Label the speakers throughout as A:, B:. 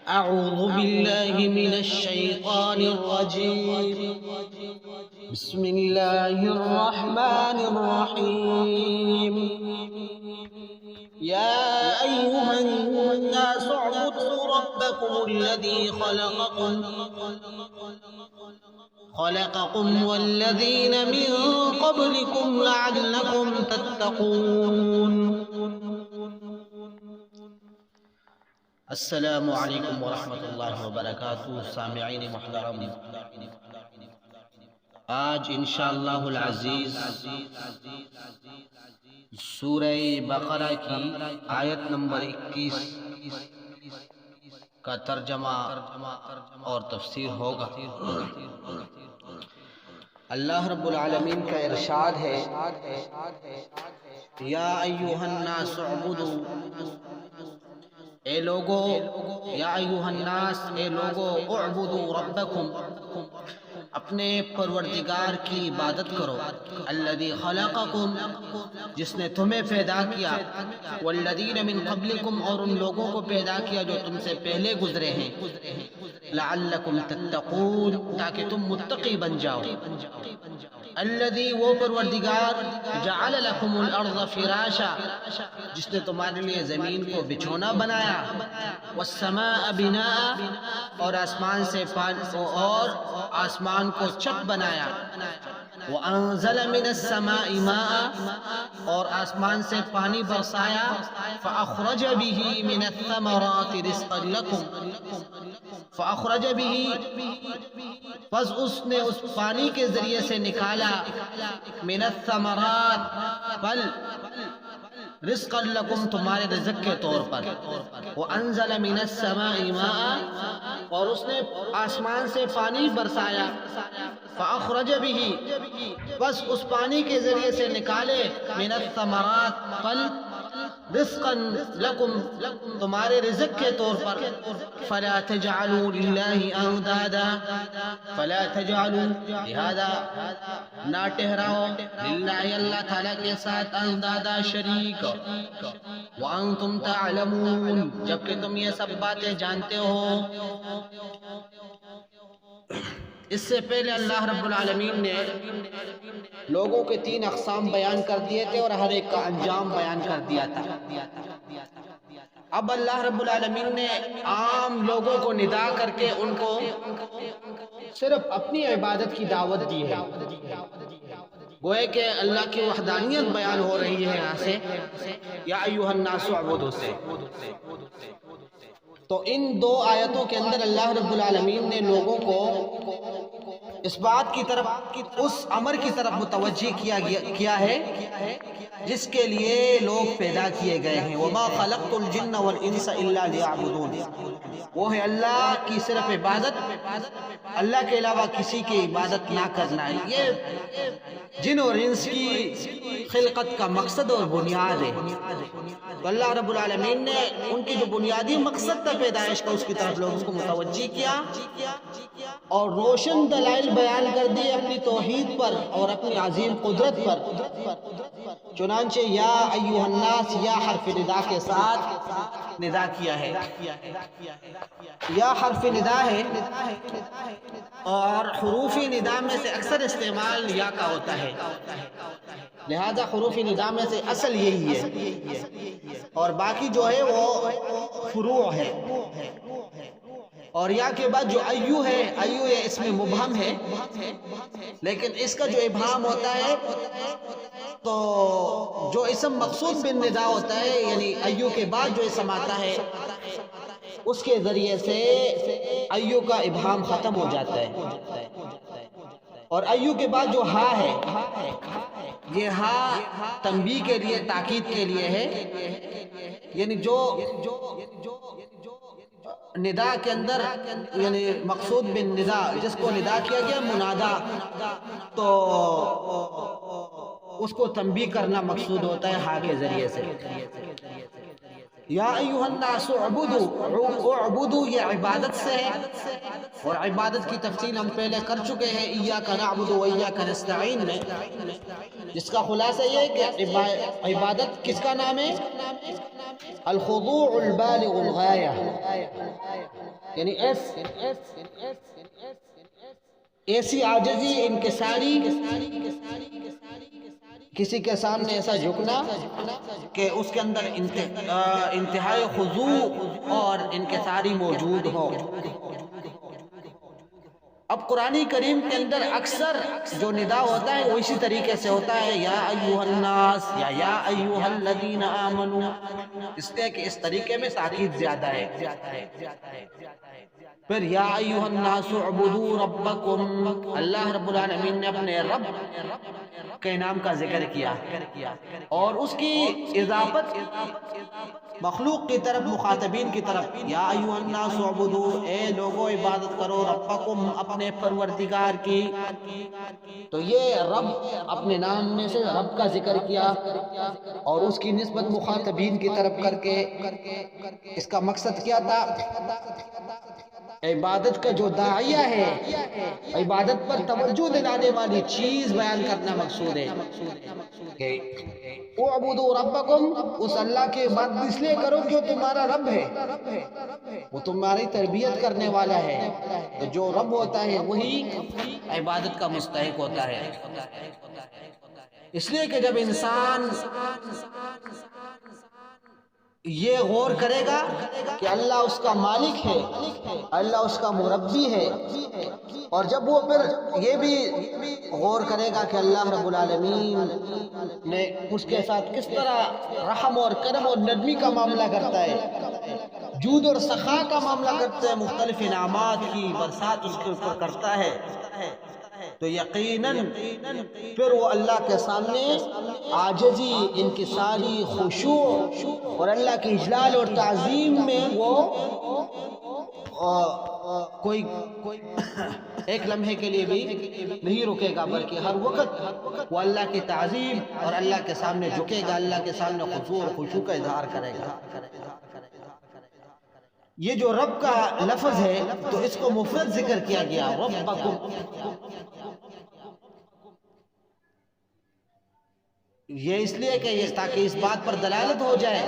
A: أعوذ بالله من الشيطان الرجيم. بسم الله الرحمن الرحيم. يا أيها الناس اعبدوا ربكم الذي خلقكم والذين من قبلكم لعلكم تتقون. السلام علیکم ورحمۃ اللہ وبرکاتہ. سامعین محترم، آج انشاءاللہ العزیز سورہ بقرہ کی آیت نمبر 21 کا ترجمہ اور تفسیر ہوگا. اللہ رب العالمین کا ارشاد ہے، یا ایھا الناس اعبدوا، اے لوگو، یا ایھا الناس، اے لوگو، اعبدوا ربکم، اپنے پروردگار کی عبادت کرو، الذی خلقکم، جس نے تمہیں پیدا کیا، والذین من قبلکم، اور ان لوگوں کو پیدا کیا جو تم سے پہلے گزرے ہیں، لعلکم تتقون، تاکہ تم متقی بن جاؤ. الذی، وہ پروردگار، جعل لکم الارض فراشا، جس نے تمہارے لیے زمین کو بچھونا بنایا، والسماء بناء، اور آسمان کو چھت بنایا، وانزل من السماء ماء، اور آسمان سے پانی برسایا، فاخرج به من الثمرات رزقا لکم، فاخرج به، پس اس نے اس پانی کے ذریعے سے نکالا، من الثمرات، پھل، رزقا لکم، تمہارے رزق کے طور پر، وانزل من السماء ماء، اور اس نے آسمان سے پانی برسایا، فاخرج به، بس اس پانی کے ذریعے سے نکالے، من الثمرات، پھل، رزقا لکم، تمہارے رزق کے طور پر، فلا تجعلوا للہ اندادا، فلا تجعلوا، لہذا نہ ٹھہراؤ، للہ، اللہ تعالیٰ کے ساتھ، اندادا، شریک، وانتم تعلمون، جبکہ تم یہ سب باتیں جانتے ہو. اس سے پہلے اللہ رب العالمین نے لوگوں کے 3 اقسام بیان کر دیے تھے اور ہر ایک کا انجام بیان کر دیا تھا. اب اللہ رب العالمین نے عام لوگوں کو ندا کر کے ان کو صرف اپنی عبادت کی دعوت دی ہے. گوئے کہ اللہ کی وحدانیت بیان ہو رہی ہے یہاں سے، یا ایھا الناس اعبدوا سے. تو ان 2 آیتوں کے اندر اللہ رب العالمین نے لوگوں کو اس بات کی طرف، اس امر کی طرف متوجہ کیا ہے جس کے لیے لوگ پیدا کیے گئے ہیں. وما خلقت الجن والانس الا لیعبدون، وہ ہے اللہ کی صرف عبادت، اللہ کے علاوہ کسی کی عبادت نہ کرنا. یہ جن اور انس کی خلقت کا مقصد اور بنیاد ہے. تو اللہ رب العالمین نے ان کی جو بنیادی مقصد تھا پیدائش کا، اس کی طرف لوگوں کو متوجہ کیا اور روشن دلائل بیان کر دیے اپنی توحید پر اور اپنی عظیم قدرت پر. چنانچہ یا ایھا الناس، یا حرف ندا کے ساتھ ندا کیا ہے. یا حرف ندا ہے اور حروف ندا میں سے اکثر استعمال یا کا ہوتا ہے، لہذا حروف ندا میں سے اصل یہی ہے اور باقی جو ہے وہ فروع ہے. اور یا کے بعد جو ایو ہے، ایو یہ اسم مبہم ہے، لیکن اس کا جو ابہام ہوتا ہے تو جو اسم مقصود بالندا ہوتا ہے، یعنی ایو کے بعد جو اسم آتا ہے اس کے ذریعے سے ایو کا ابہام ختم ہو جاتا ہے. اور ایو کے بعد جو ہا ہے، یہ ہا تنبیہ کے لیے، تاکید کے لیے ہے، یعنی جو ندا کے اندر، یعنی مقصود بالندا جس کو ندا کیا گیا منادا، تو اس کو تنبیہ کرنا مقصود ہوتا ہے ہا کے ذریعے سے. یا ایھا الناس اعبدوا، اعبدوا یہ عبادت سے ہے، اور عبادت کی تفصیل ہم پہلے کر چکے ہیں ایاک نعبد و ایاک نستعین میں، جس کا خلاصہ یہ ہے کہ عبادت کس کا نام ہے؟ الخضوع البالغ الغایہ، یعنی ایسی عاجزی انکساری، کسی کے سامنے ایسا جھکنا کہ اس کے اندر انتہائی خضوع اور انکساری موجود ہو۔ اب قرآن کریم کے اندر اکثر جو ندا ہوتا ہے وہ اسی طریقے سے ہوتا ہے، یا ایھا الناس یا ایھا الذین آمنوا، اس لیے کہ اس طریقے میں تاکید زیادہ ہے۔ پھر یا ایھا الناس اعبدوا ربکم، اللہ رب العالمین نے اپنے رب کے نام کا ذکر کیا اور اس کی اضافت مخلوق کی طرف، مخاطبین کی طرف، یا ایھا الناس اعبدوا، اے لوگو عبادت کرو، ربکم اپنے پروردگار کی۔ تو یہ رب اپنے نام میں سے رب کا ذکر کیا اور اس کی نسبت مخاطبین کی طرف کر کے، اس کا مقصد کیا تھا؟ عبادت کا جو داعیہ ہے، عبادت پر توجہ دلانے والی چیز بیان کرنا مقصود ہے کہ اعبدوا ربکم، اس اللہ کی عبادت اس لیے کرو کہ وہ تمہارا رب ہے، وہ تمہاری تربیت کرنے والا ہے، تو جو رب ہوتا ہے وہی عبادت کا مستحق ہوتا ہے۔ اس لیے کہ جب انسان یہ غور کرے گا کہ اللہ اس کا مالک ہے، اللہ اس کا مربی ہے، اور جب وہ پھر یہ بھی غور کرے گا کہ اللہ رب العالمین نے اس کے ساتھ کس طرح رحم اور کرم اور نرمی کا معاملہ کرتا ہے، جود اور سخا کا معاملہ کرتا ہے، مختلف انعامات کی برسات اس کے اوپر کرتا ہے، تو یقیناً پھر وہ اللہ کے سامنے عاجزی، انکساری، خشوع اور اللہ کی اجلال اور تعظیم میں وہ کوئی ایک لمحے کے لیے بھی نہیں رکے گا، بلکہ ہر وقت وہ اللہ کی تعظیم اور اللہ کے سامنے جھکے گا، اللہ کے سامنے خضوع اور خشوع کا اظہار کرے گا۔ یہ جو رب کا لفظ ہے تو اس کو مفرد ذکر کیا گیا، ربکم، یہ اس لیے کہ یہ تاکہ اس بات پر دلالت ہو جائے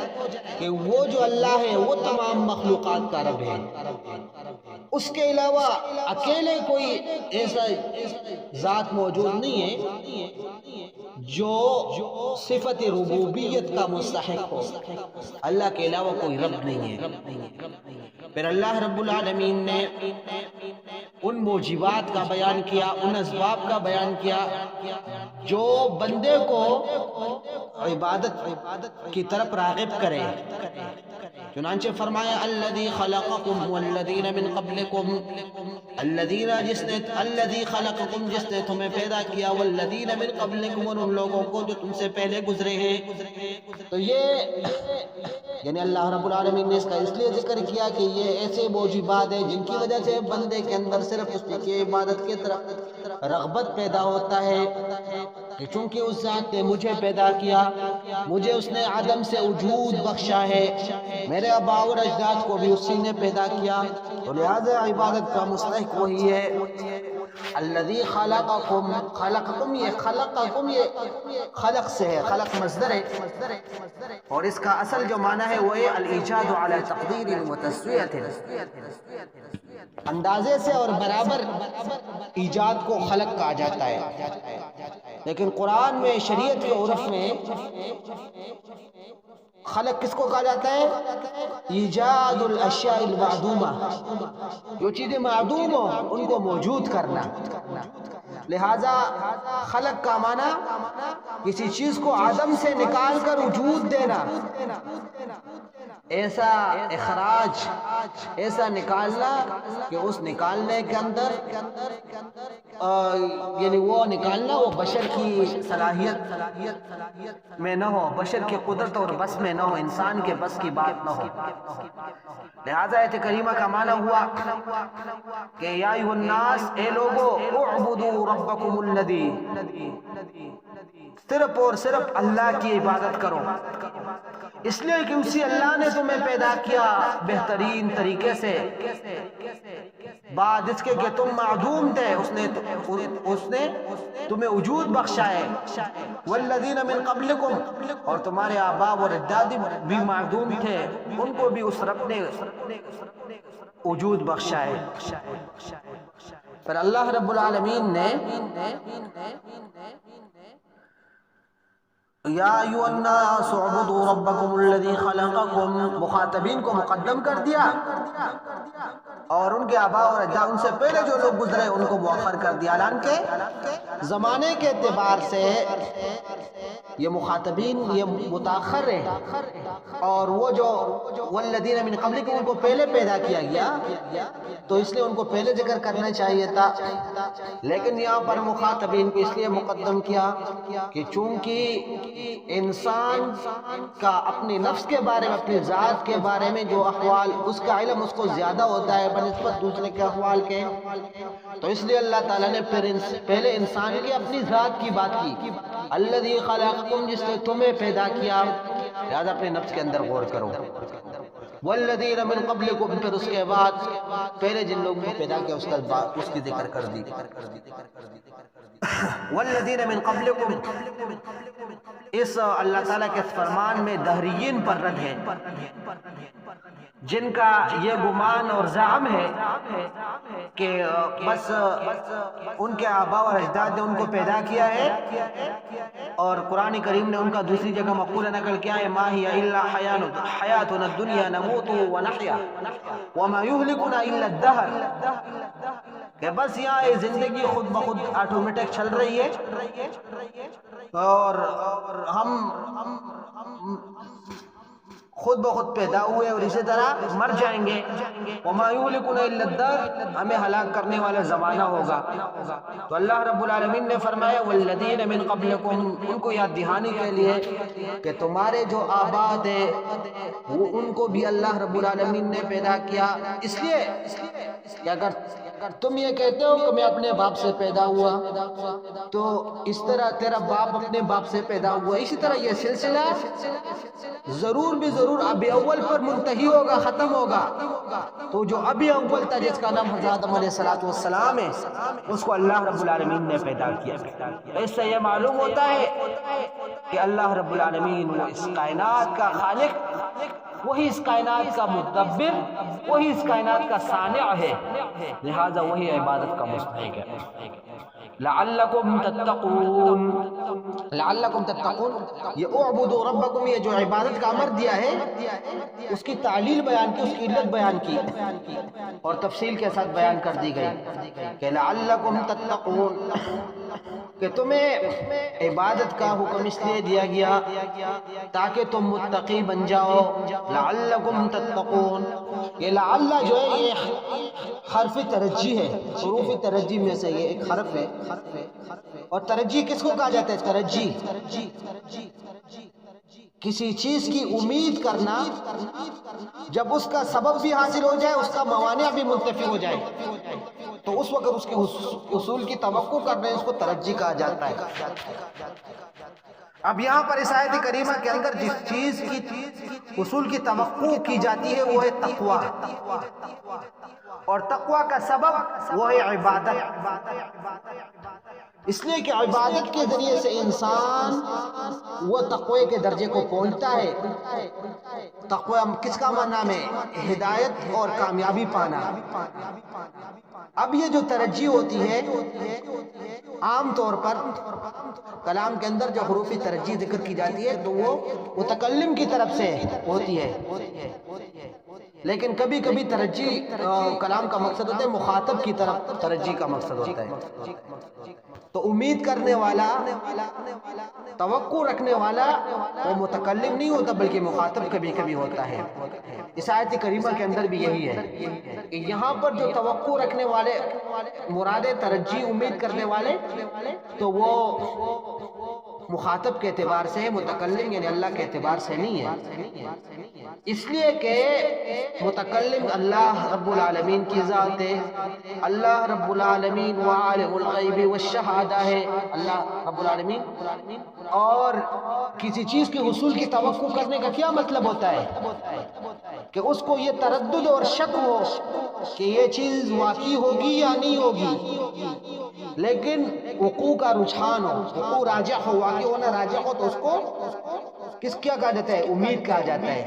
A: کہ وہ جو اللہ ہے وہ تمام مخلوقات کا رب ہے، اس کے علاوہ اکیلے کوئی ایسا ذات موجود نہیں ہے جو صفت ربوبیت کا مستحق ہو، اللہ کے علاوہ کوئی رب نہیں ہے۔ پھر اللہ رب العالمین نے ان موجبات کا بیان کیا، ان اسباب کا بیان کیا جو بندے کو عبادت کی طرف راغب کرے، چنانچہ فرمایا الذی خلقکم والذین من قبلکم، الذی خلقکم جس نے تمہیں پیدا کیا، والذین من قبلکم اور ان لوگوں کو جو تم سے پہلے گزرے ہیں۔ تو یہ یعنی اللہ رب العالمین نے اس کا اس لیے ذکر کیا کہ یہ ایسے موجبات ہیں جن کی وجہ سے بندے کے اندر صرف اس کی عبادت کی طرف رغبت پیدا ہوتا ہے کہ چونکہ اس ذات نے مجھے پیدا کیا، مجھے اس نے عدم سے وجود بخشا ہے، میرے آباء اور اجداد کو بھی اسی نے پیدا کیا، تو لہذا عبادت کا مستحق وہی ہے۔ الذی خلقکم، خلقکم، یہ خلقکم یہ خلق سے ہے، خلق مصدر ہے، اور اس کا اصل جو معنی ہے وہ ہے الایجاد علی تقدیر و تسویۃ، اندازے سے اور برابر ایجاد کو خلق کہا جاتا ہے، لیکن قرآن میں، شریعت کے عرف میں خلق کس کو کہا جاتا ہے؟ ایجاد الاشیاء المعدومہ، جو چیزیں معدوم ہوں ان کو موجود کرنا، لہذا خلق کا معنی کسی چیز کو عدم سے نکال کر وجود دینا، ایسا اخراج، ایسا نکالنا کہ اس نکالنے کے اندر یعنی وہ نکالنا وہ بشر کی صلاحیت میں نہ ہو، بشر کی قدرت اور بس میں نہ ہو، انسان کے بس کی بات نہ ہو، لہذا آیت کریمہ کا معنی ہوا کہ یا ایھا الناس، اے لوگو، اعبدوا ربکم الذی، صرف اور صرف اللہ کی عبادت کرو، اس لیے کہ اسی اللہ نے تمہیں پیدا کیا بہترین طریقے سے، بعد اس کے کہ تم معدوم تھے اس نے تمہیں وجود بخشا ہے، والذین من قبلکم، اور تمہارے آباء اور اجداد بھی معدوم تھے، ان کو بھی اس رب نے وجود بخشا ہے۔ پھر اللہ رب العالمین نے یا ایھا الناس اعبدوا ربکم الذی خلقکم، مخاطبین کو مقدم کر دیا، اور ان کے آباء اور اجداد ان سے پہلے جو لوگ گزرے ان کو مؤخر کر دیا۔ حالانکہ زمانے کے اعتبار سے یہ مخاطبین یہ متاخر ہیں، اور وہ جو والذین من قبلکم ان کو پہلے پیدا کیا گیا تو اس لیے ان کو پہلے ذکر کرنا چاہیے تھا، لیکن یہاں پر مخاطبین کو اس لیے مقدم کیا کہ چونکہ انسان کا اپنی نفس کے بارے میں، اپنی ذات کے بارے میں جو احوال اس کا علم اس کو زیادہ ہوتا ہے بنسبت دوسرے کے احوال کے، تو اس لیے اللہ تعالیٰ نے پہلے انسان کی اپنی ذات کی بات کی، الذی خلقکم، جس نے تمہیں پیدا کیا، لہذا اپنے نفس کے اندر غور کرو، والذین من قبلکم، پھر اس کے بعد پہلے جن لوگوں کو پیدا کیا اس کی ذکر کر دی، والذین من قبلکم، اس اللہ تعالیٰ کے فرمان میں دہریین پر رد ہے، جن کا یہ گمان اور زعم ہے کہ بس ان کے آباء اور اجداد نے ان کو پیدا کیا ہے، اور قرآن کریم نے ان کا دوسری جگہ مقولہ نقل کیا ہے ما ہی الا حیاتنا الدنیا نموت ونحیا وما یہلکنا الا الدہر، کہ بس یہاں یہ زندگی خود بخود آٹومیٹک چل رہی ہے، اور ہم خود بخود پیدا ہوئے اور اسی طرح مر جائیں گے، وما یہلکنا الا الدہر، ہمیں ہلاک کرنے والا زمانہ ہوگا۔ تو اللہ رب العالمین نے فرمایا والذین من قبلکم، ان کو یاد دہانی کے لیے کہ تمہارے جو آباء تھے وہ ان کو بھی اللہ رب العالمین نے پیدا کیا، اس لیے کہ اگر تم یہ کہتے ہو کہ میں اپنے باپ سے پیدا ہوا تو اس طرح تیرا باپ اپنے باپ سے پیدا ہوا، اسی طرح یہ سلسلہ ضرور بھی ضرور ابی اول پر منتہی ہوگا، ختم ہوگا۔ تو جو ابی اول تھا جس کا نام حضرت آدم علیہ السلام ہے، اس کو اللہ رب العالمین نے پیدا کیا۔ اس سے یہ معلوم ہوتا ہے کہ اللہ رب العالمین وہ اس کائنات کا خالق، وہی اس کائنات کا مدبر، وہی اس کائنات کا صانع ہے، لہذا وہی عبادت کا مستحق ہے۔ لعلکم تتقون، لعلکم تتقون، یہ اعبدوا ربکم، یہ جو عبادت کا امر دیا ہے اس کی تعلیل بیان کی، اس کی علت بیان کی اور تفصیل کے ساتھ بیان کر دی گئی کہ لعلکم تتقون، کہ تمہیں عبادت کا حکم اس لیے دیا گیا تاکہ تم متقی بن جاؤ۔ لعلکم تتقون، یہ لعل جو ہے یہ حرف ترجی ہے، حروف ترجی میں سے یہ ایک حرف ہے، اور ترجی کس کو کہا جاتا ہے؟ ترجی کسی چیز کی امید کرنا جب اس کا سبب بھی حاصل ہو جائے، اس کا موانع بھی منتفی ہو جائے، تو اس وقت اس کے حصول کی توقع کرنا اس کو ترجی کہا جاتا ہے۔ اب یہاں پر اس آیت کریمہ کے اندر جس چیز کی حصول کی توقع کی جاتی ہے وہ ہے تقوی، اور تقوی کا سبب وہ ہے عبادت، اس لیے کہ عبادت کے ذریعے سے انسان وہ تقوی کے درجے کو پہنچتا ہے۔ تقوی کس کا معنی ہے؟ ہدایت اور کامیابی پانا۔ اب یہ جو ترجی ہوتی ہے عام طور پر کلام کے اندر جو حروف ترجی ذکر کی جاتی ہے تو وہ متکلم کی طرف سے ہوتی ہے، لیکن کبھی کبھی ترجی کلام کا مقصد ہوتا ہے مخاطب کی طرف ترجی کا مقصد ہوتا ہے۔ تو امید کرنے والا، توقع رکھنے والا وہ متکلم نہیں ہوتا بلکہ مخاطب کبھی کبھی ہوتا ہے۔ اس آیت کریمہ کے اندر بھی یہی ہے کہ یہاں پر جو توقع رکھنے والے مراد ترجی امید کرنے والے تو وہ مخاطب کے اعتبار سے ہے، متکلم یعنی اللہ کے اعتبار سے نہیں ہے، اس لیے کہ متکلم اللہ رب العالمین کی ذات ہے، اللہ رب العالمین عالم الغیب والشہادہ ہے اللہ رب العالمین۔ اور کسی چیز کے حصول کی توقع کرنے کا کیا مطلب ہوتا ہے کہ اس کو یہ تردد اور شک ہو کہ یہ چیز واقعی ہوگی یا نہیں ہوگی، لیکن وقوع کا رجحان ہو، وقوع راجح ہو، واقعی ہونا راجح ہو، تو اس کو کیا کہا جاتا ہے؟ امید کہا جاتا ہے۔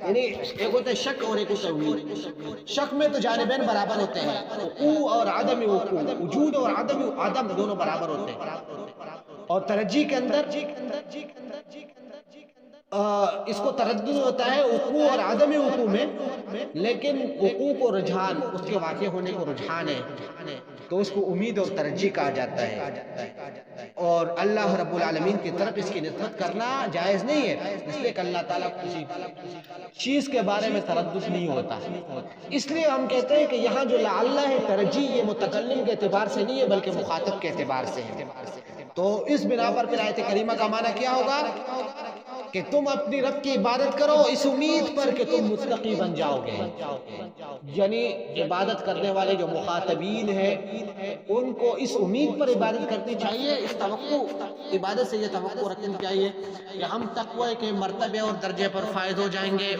A: یعنی ایک ہوتا ہے شک اور ایک ہوتا ہے امید۔ شک میں تو جانبین برابر ہوتے ہیں، وقوع اور عدم وقوع، وجود اور عدم دونوں برابر ہوتے ہیں، اور ترجیح کے اندر اس کو تردد ہوتا ہے وقوع اور عدم وقوع میں، لیکن وقوع کو رجحان، اس کے واقع ہونے کو رجحان ہے، تو اس کو امید اور ترجیح کہا جاتا ہے۔ اور اللہ رب العالمین کی طرف اس کی نسبت کرنا جائز نہیں ہے، اس لیے کہ اللہ تعالیٰ کسی چیز کے بارے میں تردد نہیں ہوتا، اس لیے ہم کہتے ہیں کہ یہاں جو لعل ہے ترجیح یہ متکلم کے اعتبار سے نہیں ہے بلکہ مخاطب کے اعتبار سے ہے۔ تو اس بنا پر پھر آیت کریمہ کا معنی کیا ہوگا کہ تم اپنی رب کی عبادت کرو اس امید پر کہ تم متقی بن جاؤ گے، یعنی عبادت کرنے والے جو مخاطبین ہیں ان کو اس امید پر عبادت کرنی چاہیے، اس توقع عبادت سے یہ توقع رکھنی چاہیے کہ ہم تقوی کے مرتبے اور درجے پر فائز ہو جائیں گے۔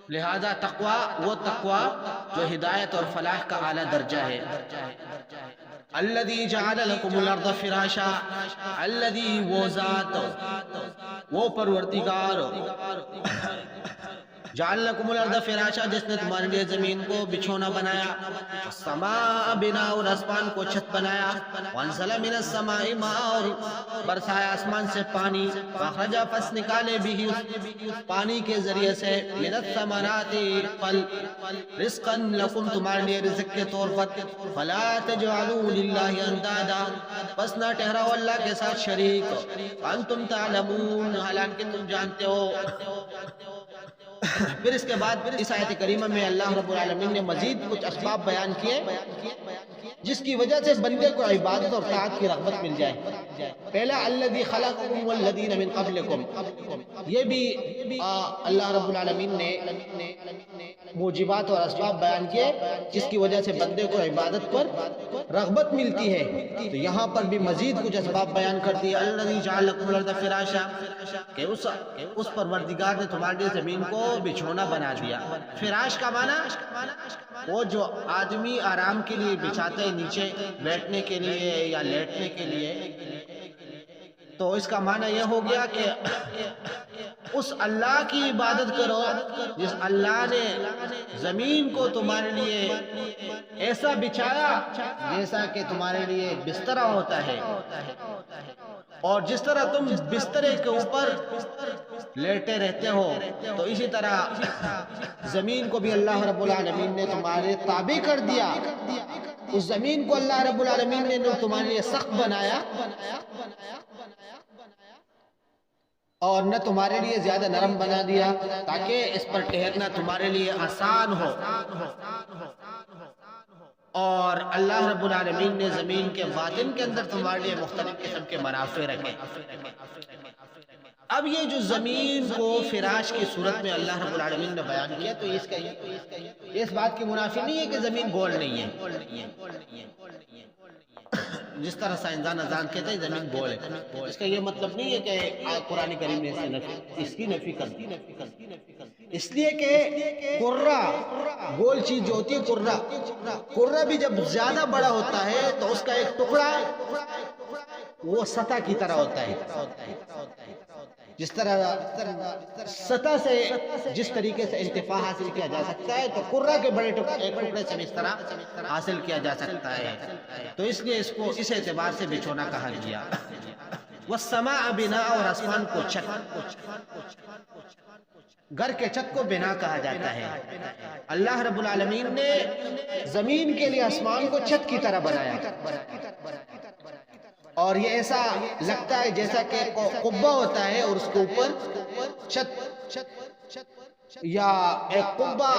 A: لہذا تقوی وہ تقوی جو ہدایت اور فلاح کا اعلیٰ درجہ ہے۔ الذی جعل لکم الارض فراشا، الذی وہ ذات، وہ پروردگار، جعل لکم الارض فراشا جس نے تمہارے لیے زمین کو بچھونا بنایا، السماء بنا اور آسمان کو چھت بنایا، وانزل من السماء ماء اور برسایا آسمان سے پانی، فاخرج پس نکالے بھی اس پانی کے ذریعے سے من الثمرات پھل، رزقا لکم تمہارے لیے رزق کے طور پر، فلا تجعلوا للہ اندادا پس نہ ٹھہراؤ اللہ کے ساتھ شریک، انتم تعلمون حالانکہ تم جانتے ہو۔ پھر اس کے بعد اس آیت کریمہ میں اللہ رب العالمین نے مزید کچھ اسباب بیان کیے جس کی وجہ سے بندے کو عبادت اور طاعت کی رغبت مل جائے۔ پہلا الذی خلقکم والذین من قبلکم، یہ بھی اللہ رب العالمین نے موجبات اور اسباب بیان کیے جس کی وجہ سے بندے کو عبادت پر رغبت ملتی ہے، تو یہاں پر بھی مزید کچھ اسباب بیان کر دیے۔ الذی جعل لکم الارض فراشا، کہ اس پروردگار نے تمہارے لیے زمین کو بچھونا بنا دیا۔ فراش کا معنی وہ جو آدمی آرام کے لیے بچھاتے ہیں نیچے بیٹھنے کے لیے یا لیٹنے کے لیے، تو اس کا معنی یہ ہو گیا کہ اس اللہ کی عبادت کرو جس اللہ نے زمین کو تمہارے لیے ایسا بچھایا جیسا کہ تمہارے لیے بستر ہوتا ہے، اور جس طرح تم بسترے کے اوپر لیٹے رہتے ہو تو اسی طرح زمین کو بھی اللہ رب العالمین نے تمہارے تابع کر دیا۔ اس زمین کو اللہ رب العالمین نے تمہارے لیے سخت بنایا اور نہ تمہارے لیے زیادہ نرم بنا دیا تاکہ اس پر ٹہرنا تمہارے لیے آسان ہو، اور اللہ رب العالمین نے زمین کے باطن کے اندر تمہارے لیے مختلف قسم کے منافع رکھے۔ اب یہ جو زمین کو فراش کی صورت میں اللہ رب العالمین نے بیان کیا تو اس بات کی منافی نہیں ہے کہ زمین گول نہیں ہے، جس طرح سائنسدان ازان کہتے ہیں زمین گول ہے، اس کا یہ مطلب نہیں ہے کہ قرآن کریم نے اس کی نفی کر دی، اس لیے کہ قرہ گول چیز جو ہوتی ہے، قرہ بھی جب زیادہ بڑا ہوتا ہے تو اس کا ایک ٹکڑا وہ سطح کی طرح ہوتا ہے، جس طرح سطح سے جس طریقے سے ارتفاع حاصل کیا جا سکتا ہے تو قرہ کے بڑے ٹکڑے سے اس طرح حاصل کیا جا سکتا ہے، تو اس لیے اس کو اس اعتبار سے بچھونا کہا گیا۔ والسماء بنا، اور آسمان کو چھت، گھر کے چھت کو بنا کہا جاتا ہے۔ اللہ رب العالمین نے زمین کے لیے آسمان کو چھت کی طرح بنایا، اور یہ ایسا لگتا ہے جیسا کہ قبہ ہوتا ہے اور اس کے اوپر چھت یا ایک قبہ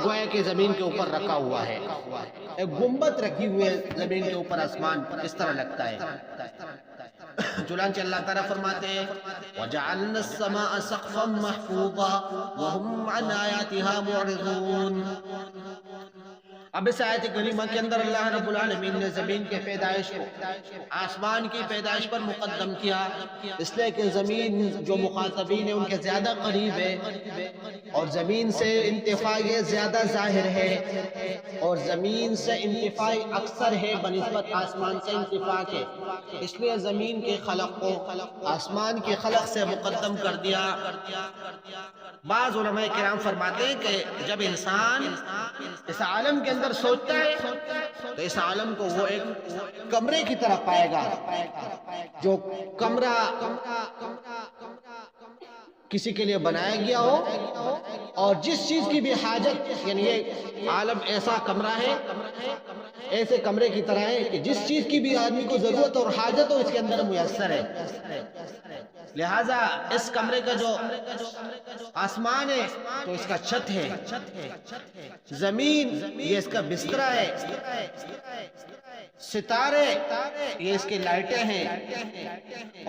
A: گویا کہ زمین کے اوپر رکھا ہوا ہے، ایک گنبد رکھی ہوئی ہے زمین کے اوپر، آسمان اس طرح لگتا ہے۔ چنانچہ اللہ تعالیٰ فرماتے ہیں وَجَعَلْنَا السَّمَاءَ سَقْفًا مَحْفُوظًا وَهُمْ عَنْ آيَاتِهَا مُعْرِضُونَ۔ اب اس آیت کریمہ کے اندر اللہ رب العالمین نے زمین کے پیدائش کو آسمان کی پیدائش پر مقدم کیا، اس لیے کہ زمین جو مخاطبین ہیں ان کے زیادہ قریب ہے، اور زمین سے انتفاع یہ زیادہ ظاہر ہے، اور زمین سے انتفاع اکثر ہے بنسبت آسمان سے انتفاع کے، اس لیے زمین کے خلق کو آسمان کی خلق سے مقدم کر دیا۔ بعض علماء کرام فرماتے ہیں کہ جب انسان اس عالم کے اندر سوچتا ہے تو اس عالم کو وہ ایک کمرے کی طرح پائے گا، جو کمرہ کسی کے لیے بنایا گیا ہو، اور جس چیز کی بھی حاجت، یعنی یہ عالم ایسا کمرہ ہے، ایسے کمرے کی طرح ہے کہ جس چیز کی بھی آدمی کو ضرورت اور حاجت ہو اس کے اندر میسر ہے۔ لہٰذا اس کمرے کا جو آسمان ہے تو اس کا چھت ہے، زمین یہ اس کا بستر ہے، ستارے یہ اس کی لائٹیں ہیں،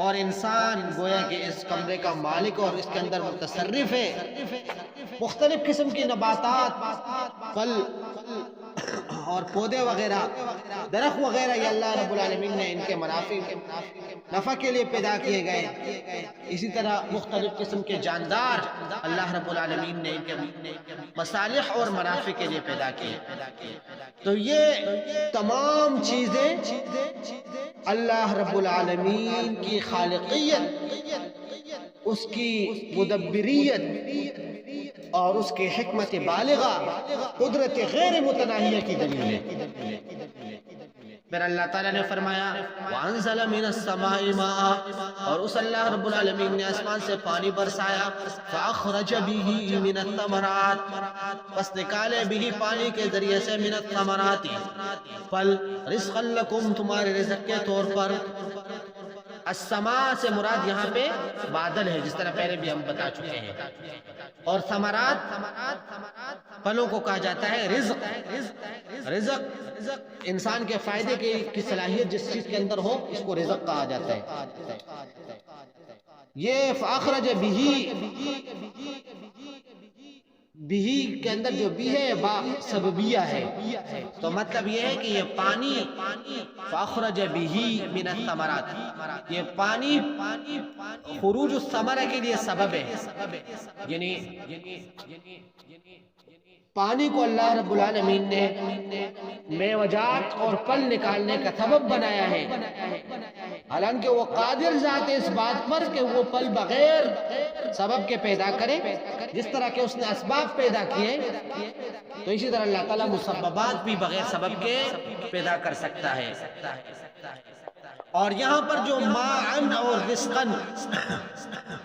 A: اور انسان گویا کہ اس کمرے کا مالک اور اس کے اندر متصرف ہے۔ مختلف قسم کی نباتات، پھل اور پودے وغیرہ، درخت وغیرہ یہ اللہ رب العالمین نے ان کے نفع کے لیے پیدا کیے گئے۔ اسی طرح مختلف قسم کے جاندار اللہ رب العالمین نے ان کے مصالح اور منافع کے لیے پیدا کیے۔ تو یہ تمام چیزیں اللہ رب العالمین کی خالقیت، اس کی مدبریت اور اس کے حکمت بالغہ، قدرت غیر متناہیہ کی دلیل ہے۔ پھر اللہ تعالیٰ نے فرمایا وَأَنزَلَ مِنَ السَّمَاءِ مَاءً، اور اس اللہ رب العالمین نے آسمان سے پانی برسایا، فَأَخْرَجَ بِهِ مِنَ الثَّمَرَاتِ، پس نکالے بھی پانی کے ذریعے سے من الثمرات، پھل، رزقا لکم، تمہارے رزق کے طور پر۔ السماء سے مراد یہاں پہ بادل ہے، جس طرح پہلے بھی ہم بتا چکے ہیں، اور ثمرات پھلوں کو کہا جاتا ہے رزق۔ رزق انسان کے فائدے کی صلاحیت جس چیز کے اندر ہو اس کو رزق کہا جاتا ہے۔ یہ فاخرج بھی کے اندر جو بھی ہے با سببیہ ہے، تو مطلب یہ ہے کہ یہ پانی فاخرج بھی من الثمرات، یہ پانی خروج الثمرہ کے لیے سبب ہے، یعنی پانی کو اللہ رب العالمین نے میوجات اور پھل نکالنے کا سبب بنایا ہے، حالانکہ وہ قادر ذات ہے اس بات پر کہ وہ پھل بغیر سبب کے پیدا کرے، جس طرح کہ اس نے اسباب پیدا کیے، تو اسی طرح اللہ تعالیٰ مسببات بھی بغیر سبب کے پیدا کر سکتا ہے۔ اور یہاں پر جو ماءً اور رزقاً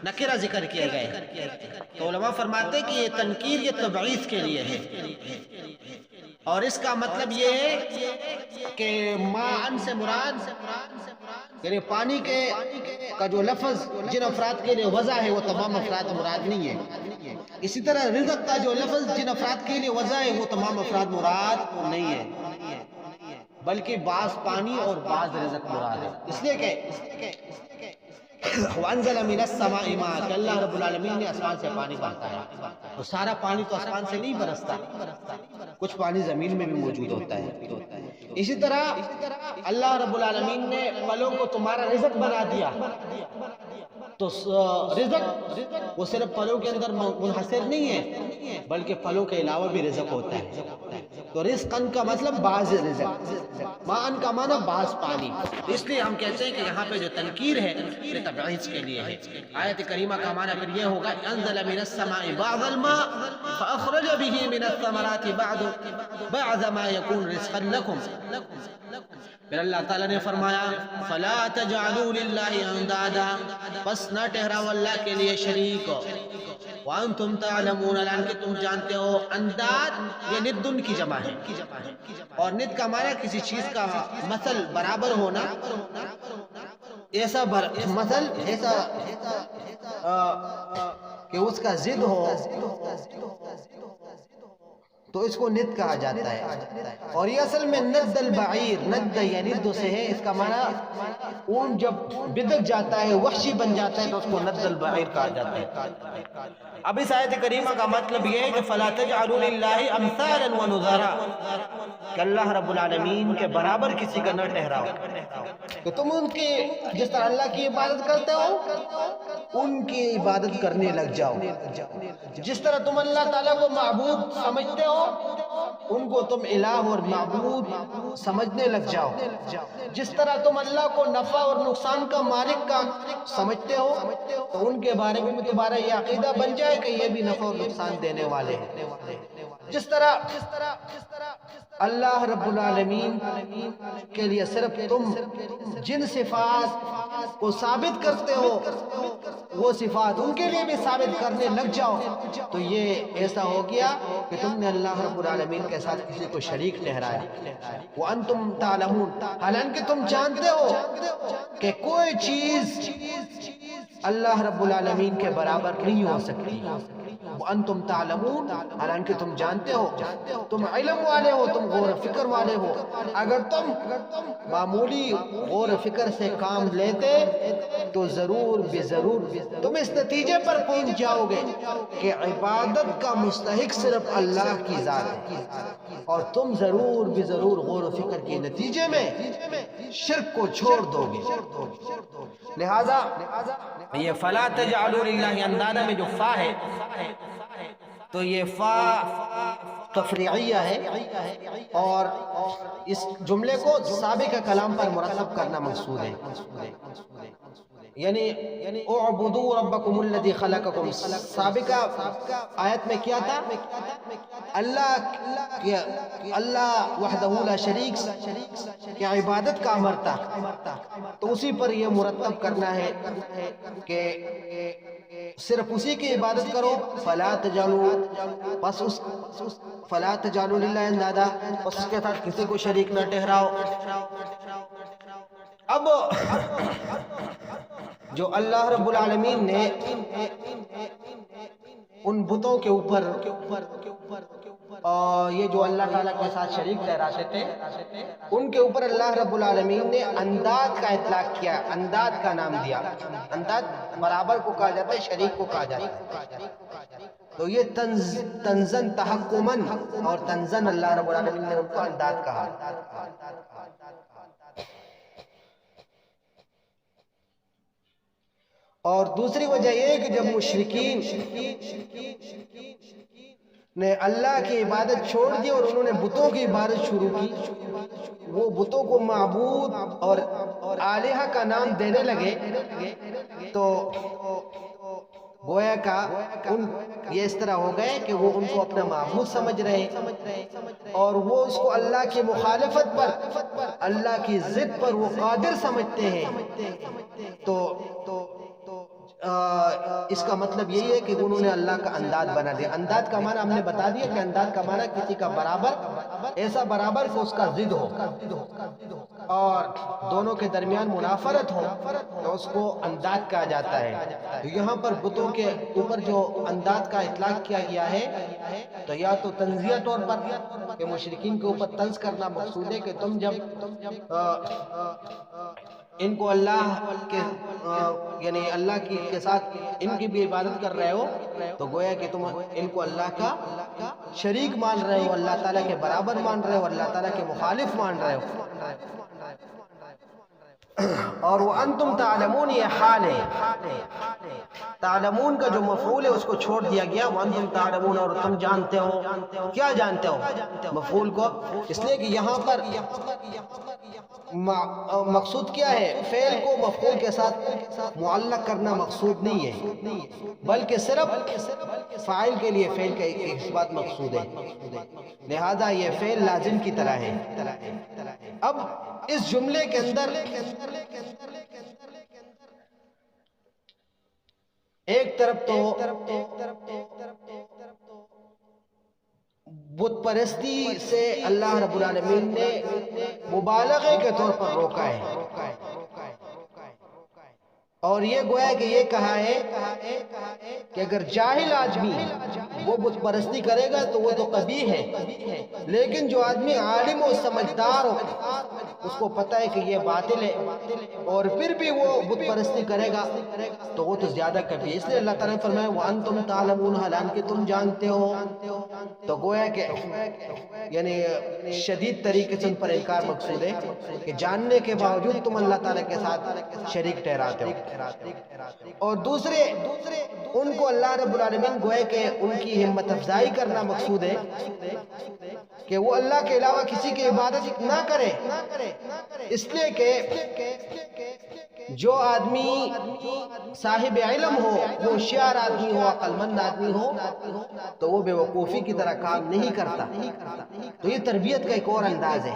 A: نکرہ ذکر کیے گئے، تو علماء فرماتے ہیں کہ یہ تنکیر یہ تبعیض کے لیے ہے، اور اس کا مطلب یہ ہے کہ ماءً سے مراد یعنی پانی کا جو لفظ جن افراد کے لیے وضع ہے وہ تمام افراد مراد نہیں ہے، اسی طرح رزق کا جو لفظ جن افراد کے لیے وضع ہے وہ تمام افراد مراد نہیں ہے، بلکہ بعض پانی اور بعض رزق مراد ہے۔ اس لیے کہ وَأَنزَلَ مِنَ السَّمَاءِ مَاءً، کہ اللہ رب العالمین نے آسمان سے پانی برسایا، تو سارا پانی تو آسمان سے نہیں برستا، کچھ پانی زمین میں بھی موجود ہوتا ہے۔ اسی طرح اللہ رب العالمین نے پھلوں کو تمہارا رزق بنا دیا، تو رزق وہ صرف پھلوں کے اندر منحصر نہیں ہے بلکہ پھلوں کے علاوہ بھی رزق ہوتا ہے۔ تو رزقاً کا مطلب بعض رزق، ماءً کا معنی بعض پانی، اس لیے ہم کہتے ہیں کہ یہاں پہ جو تنکیر ہے یہ تبعیض کے لیے ہے۔ آیت کریمہ کا معنی پھر یہ ہوگا انزل من السماء بعض الماء فاخرج به من الثمرات بعض ما يكون رزقا لكم، پھر اللہ تعالیٰ نے فرمایا فلا تجعلوا للہ اندادا، پس نہ ٹھہراؤ اللہ کے لیے شریک، وانتم تعلمون، حالانکہ تم جانتے ہو۔ انداد یہ ندن کی جمع ہے، اور ند کا معنی کسی چیز کا مثل برابر ہونا، ایسا مثل ایسا کہ اس کا ضد ہو، تو اس کو ند کہا جاتا ہے. اور یہ اصل میں ند البعیر، ند یند سے ہے، اس کا معنی اون جب بدک جاتا ہے، وحشی بن جاتا ہے، تو اس کو ند البعیر کہا جاتا ہے. اب اس آیت کریمہ کا مطلب یہ ہے کہ فَلَا تَجْعَلُوا لِلَّهِ أَمْثَالًا وَنُظَرًا، کہ اللہ رب العالمین کے برابر کسی کا نہ ٹھہراؤ، کہ تم ان کی جس طرح اللہ کی عبادت کرتے ہو ان کی عبادت کرنے لگ جاؤ. جس طرح تم اللہ تعالیٰ کو معبود سمجھتے ہو ان کو تم الہ اور معبود سمجھنے لگ جاؤ. جس طرح تم اللہ کو نفع اور نقصان کا مالک کا سمجھتے ہو تو ان کے بارے میں تمہارا یہ عقیدہ بن جائے کہ یہ بھی نفع اور نقصان دینے والے ہیں. جس طرح اللہ رب العالمین کے لیے صرف تم جن صفات کو ثابت کرتے ہو وہ صفات ان کے لیے بھی ثابت کرنے لگ جاؤ تو یہ ایسا ہو گیا کہ تم نے اللہ رب العالمین کے ساتھ کسی کو شریک ٹھہرایا. وَأَنْتُمْ تَعْلَمُونَ، حالانکہ تم جانتے ہو کہ کوئی چیز اللہ رب العالمین کے برابر نہیں ہو سکتی. وَأَنْتُمْ تَعْلَمُونَ، حالانکہ تم جانتے ہو، تم علم والے ہو، تم غور و فکر والے ہو. اگر تم معمولی غور و فکر سے کام لیتے تو ضرور تم اس نتیجے پر پہنچ جاؤ گے کہ عبادت کا مستحق صرف اللہ کی ذات ہے، اور تم ضرور غور و فکر کے نتیجے میں شرک کو چھوڑ دو گے. لہذا یہ فَلَا تَجْعَلُوا لِلَّهِ اندازہ میں جو فا ہے تو یہ فا تفریعیہ ہے اور اس جملے کو سابق کلام پر مرتب کرنا مقصود ہے. یعنی اعبدوا ربکم الذی خلقکم، سابقہ آیت میں کیا تھا؟ اللہ وحدہ لا شریک کی عبادت کا امر تھا، تو اسی پر یہ مرتب کرنا ہے کہ صرف اسی کی عبادت کرو. فلا تجعلوا، بس اس فلا تجعلوا للہ اندادا، بس اس کے ساتھ کسی کو شریک نہ ٹھہراؤ. اب جو اللہ رب العالمین نے ان بتوں کے اوپر یہ جو اللہ تعالیٰ کے ساتھ شریک ٹھہراتے تھے ان کے اوپر اللہ رب العالمین نے انداد کا اطلاق کیا، انداد کا نام دیا. انداد برابر کو کہا جاتا ہے، شریک کو کہا جاتا ہے. تو یہ تنزن تحکمن اور تنزن اللہ رب العالمین نے ان کو انداد کہا. اور دوسری وجہ یہ ہے کہ جب مشرکین نے اللہ کی عبادت چھوڑ دی اور انہوں نے بتوں کی عبادت شروع کی، وہ بتوں کو معبود اور الہہ کا نام دینے لگے، تو گویا کا یہ اس طرح ہو گئے کہ وہ ان کو اپنا معبود سمجھ رہے اور وہ اس کو اللہ کی مخالفت پر، اللہ کی ضد پر وہ قادر سمجھتے ہیں. تو اس کا مطلب یہی ہے کہ انہوں نے اللہ کا انداد بنا دیا. انداد کا معنی ہم نے بتا دیا کہ انداد کا معنی کسی کا برابر، ایسا برابر کہ اس کا ضد ہو اور دونوں کے درمیان منافرت ہو تو اس کو انداد کہا جاتا ہے. یہاں پر بتوں کے اوپر جو انداد کا اطلاق کیا گیا ہے تو یا تو تنزیہ طور پر کہ مشرکین کے اوپر طنز کرنا مقصود ہے کہ تم جب ان کو اللہ کے یعنی اللہ کے ساتھ ان کی بھی عبادت کر رہے ہو تو گویا کہ تم ان کو اللہ کا شریک مان رہے ہو، اللہ تعالیٰ کے برابر مان رہے ہو، اللہ تعالیٰ کے مخالف مان رہے ہو. اور وَأَنْتُمْ تَعْلَمُونَ یہ حال ہے. تعلمون کا جو مفعول ہے اس کو چھوڑ دیا گیا. وَأَنْتُمْ تَعْلَمُونَ اور تم جانتے ہو. کیا جانتے ہو؟ مفعول کو، اس لیے کہ یہاں پر مقصود کیا ہے؟ فعل کو مفعول کے ساتھ معلق کرنا مقصود نہیں ہے، بلکہ صرف فاعل کے لیے فعل کا ایک بات مقصود ہے. لہذا یہ فعل لازم کی طرح ہے. اب اس جملے کے اندر ایک طرف تو بت پرستی سے اللہ رب العالمین نے مبالغے کے طور پر روکا ہے اور یہ گویا کہ یہ کہا ہے کہ اگر جاہل آدمی وہ بت پرستی کرے گا تو وہ تو قبیح ہے، لیکن جو آدمی عالم و سمجھدار ہو، اس کو پتہ ہے کہ یہ باطل ہے اور پھر بھی وہ بت پرستی کرے گا تو وہ تو زیادہ قبیح ہے۔ اس لیے اللہ تعالیٰ نے فرمایا وَأَنْتُمْ تَعْلَمُونَ، حالانکہ تم جانتے ہو۔ تو گویا کہ یعنی شدید طریقے سے ان پر انکار مقصود ہے کہ جاننے کے باوجود تم اللہ تعالیٰ کے ساتھ شریک ٹھہراتے ہو۔ اور دوسرے ان کو اللہ رب العالمین گویا کہ ان کی ہمت افزائی کرنا مقصود ہے کہ وہ اللہ کے علاوہ کسی کی عبادت نہ کرے، اس لیے کہ جو آدمی صاحب علم ہو، وہ ہوشیار آدمی ہو، عقل مند آدمی ہو، تو وہ بے وقوفی کی طرح کام نہیں کرتا۔ تو یہ تربیت کا ایک اور انداز ہے۔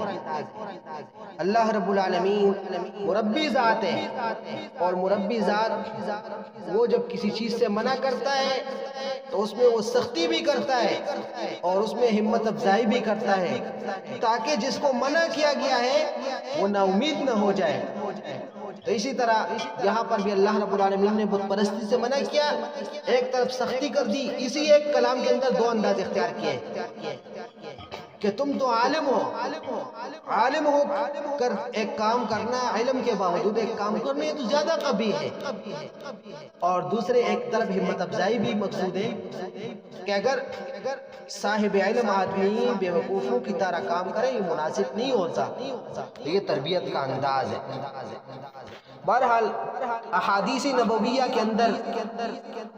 A: اللہ رب العالمین مربی ذات ہے، اور مربی ذات وہ جب کسی چیز سے منع کرتا ہے تو اس میں وہ سختی بھی کرتا ہے اور اس میں ہمت افزائی بھی کرتا ہے، تاکہ جس کو منع کیا گیا ہے وہ نا امید نہ ہو جائے۔ تو اسی طرح یہاں پر بھی اللہ رب العالمین نے بت پرستی سے منع کیا، ایک طرف سختی کر دی۔ اسی ایک کلام کے اندر دو انداز اختیار کیے کہ تم تو عالم ہو کر ایک کام کرنا، علم کے باوجود ایک کام کرنا، یہ تو زیادہ قبیح ہے۔ اور دوسرے ایک طرف ہمت افزائی بھی مقصود ہے کہ اگر صاحب علم آدمی بے وقوفوں کی طرح کام کرے یہ مناسب نہیں ہوتا۔ یہ تربیت کا انداز ہے۔ بہرحال احادیث نبویہ کے اندر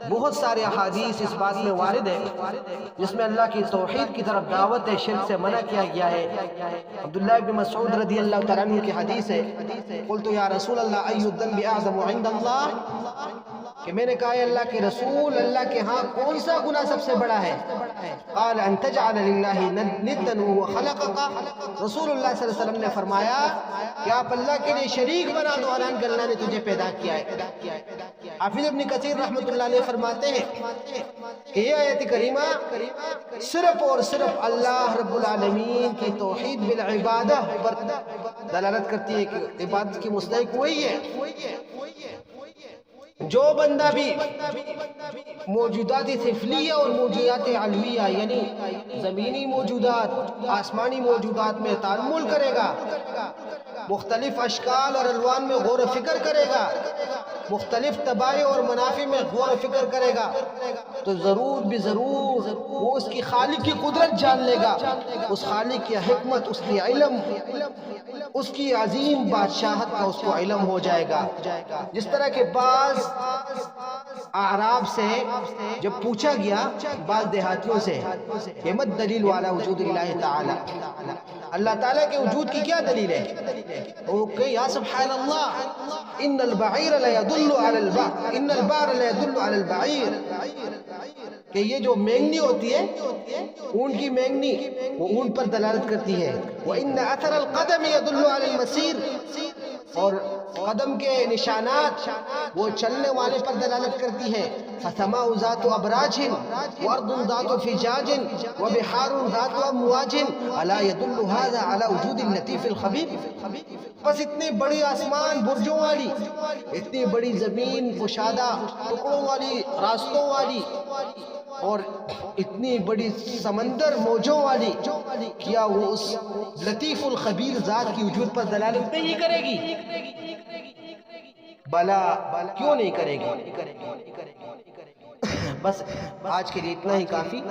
A: بہت سارے احادیث اس بات میں وارد ہے جس میں اللہ کی توحید کی طرف دعوت ہے، شرک سے منع کیا گیا ہے۔ عبداللہ بن مسعود رضی اللہ تعالیٰ عنہ کی حدیث ہے، قلت یا رسول اللہ ای الذنب اعظم عند اللہ، کہ میں نے کہا اے اللہ کے رسول، اللہ کے ہاں کون سا گناہ سب سے بڑا ہے؟ قال ان تجعل للہ ندا وهو خلقک، رسول اللہ صلی اللہ علیہ وسلم نے فرمایا کہ آپ اللہ کے لیے شریک بنا دو حالانکہ اللہ نے تجھے پیدا کیا ہے۔ حافظ ابن کثیر رحمۃ اللہ علیہ فرماتے ہیں کہ یہ آیت کریمہ صرف اور صرف اللہ رب العالمین کی توحید بالعبادہ پر دلالت کرتی ہے کہ عبادت کی مستحق وہی ہے۔ جو بندہ بھی موجودات سفلیہ اور موجودات علویہ یعنی زمینی موجودات آسمانی موجودات میں تأمل کرے گا، مختلف اشکال اور الوان میں غور و فکر کرے گا، مختلف طبائع اور منافع میں غور و فکر کرے گا، تو ضرور بھی ضرور وہ اس کی خالق کی قدرت جان لے گا، اس خالق کی حکمت، اس کی علم، اس کی عظیم بادشاہت کا اس کو علم ہو جائے گا۔ جس طرح کے بعض اعراب سے جب پوچھا گیا، بعض دیہاتیوں سے کہ مت دلیل والا وجود الہ تعالی، اللہ تعالیٰ کے وجود کی کیا دلیل ہے؟ وہ کہ یا سبحان اللہ، ان البعیر لا يدل على البعر، ان البعر لا يدل على البعیر، کہ یہ جو مینگنی ہوتی ہے، اون کی مینگنی، وہ اون پر دلالت کرتی ہے۔ وَإِنَّ أَثَرَ الْقَدَمِ يَدُلُّ عَلَى الْمَسِيرِ، اور قدم کے نشانات وہ چلنے والے پر دلالت کرتی ہے۔ فَسَمَاءُ ذَاتُ أَبْرَاجٍ وَأَرْضٌ ذَاتُ فِجَاجٍ وَبِحَارٌ ذَاتُ أَمْوَاجٍ أَلَا يَدُلُّ هَذَا عَلَى وُجُودِ اللَّطِيفِ الْخَبِيرِ، بس اتنے بڑی آسمان برجوں والی، اتنی بڑی زمین کشادہ ٹکڑوں والی، راستوں والی، اور اتنی بڑی سمندر موجوں والی، کیا وہ اس لطیف الخبیر ذات کی وجود پر دلالت نہیں کرے گی؟ بلا، کیوں نہیں کرے گی؟ بس آج کے لیے اتنا ہی کافی۔